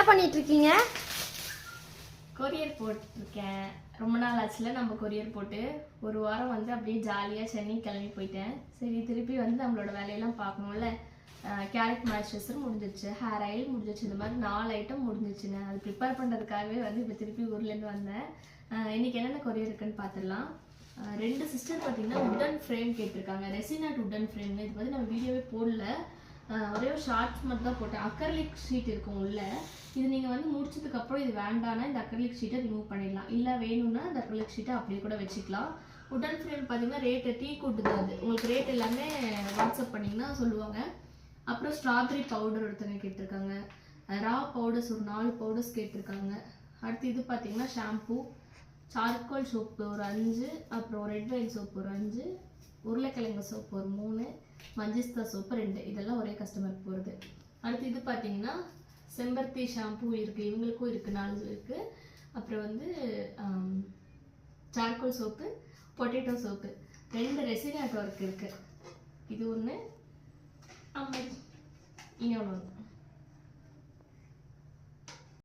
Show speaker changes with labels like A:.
A: பண்ணிட்டு இருக்கீங்க?
B: கொரியர் போட்டிருக்கேன். ரொம்ப நாள் ஆச்சுல நம்ம கொரியர் போட்டு. ஒரு வாரம் வந்து அப்படியே ஜாலியாக சென்னை கிளம்பி போயிட்டேன். சரி திருப்பி வந்து நம்மளோட வேலையெல்லாம் பார்க்கணும்ல. கேரட் மாய்ஸ்சரைசர் முடிஞ்சிச்சு, ஹேர் ஆயில் முடிஞ்சிச்சு, இந்த மாதிரி 4 ஐட்டம் முடிஞ்சிச்சுங்க. அது ப்ரிப்பேர் பண்ணுறதுக்காகவே வந்து இப்போ திருப்பி ஊர்லேருந்து வந்தேன். இன்றைக்கி என்னென்ன கொரியர் இருக்குன்னு பார்த்துடலாம். 2 சிஸ்டர் பார்த்தீங்கன்னா உட்டன் ஃப்ரேம் கேட்டிருக்காங்க. Resin art wooden frame. இது வந்து நம்ம வீடியோவே போடல, ஒரே ஒரு ஷார்ட்ஸ் மட்டும் தான் போட்டேன். அக்ரலிக் ஷீட் இருக்கும் உள்ள. இது நீங்கள் வந்து முடிச்சதுக்கப்புறம் இது வேண்டானா இந்த அக்ரலிக் ஷீட்டை ரிமூவ் பண்ணிடலாம். இல்லை வேணும்னா இந்த அக்ரலிக் ஷீட்டை அப்படியே கூட வச்சுக்கலாம். உட்டன் ஃப்ரேம் பார்த்தீங்கன்னா ரேட்டு டீ கூட்டு தான். அது உங்களுக்கு ரேட் எல்லாமே வாட்ஸ்அப் பண்ணிங்கன்னா சொல்லுவாங்க. அப்புறம் ஸ்ட்ராபெரி பவுடர் ஒருத்தங்க கேட்டிருக்காங்க. ரா பவுடர்ஸ் ஒரு 4 பவுடர்ஸ் கேட்டிருக்காங்க. அடுத்து இது பார்த்தீங்கன்னா ஷாம்பூ, சார்கோல் சோப்பு ஒரு 5, அப்புறம் ரெட் வைன் சோப்பு ஒரு 5, உருளைக்கிழங்கு சோப்பு ஒரு 3, மஞ்சிஸ்தா சோப்பு 2. இதெல்லாம் ஒரே கஸ்டமருக்கு போகிறது. அடுத்து இது பார்த்தீங்கன்னா செம்பருத்தி ஷாம்பூ இருக்குது, இவங்களுக்கும் இருக்குது, 4 இருக்குது. அப்புறம் வந்து charcoal soap, potato soap, 2 resin art work இருக்குது. இது ஒன்று, இன்னொன்று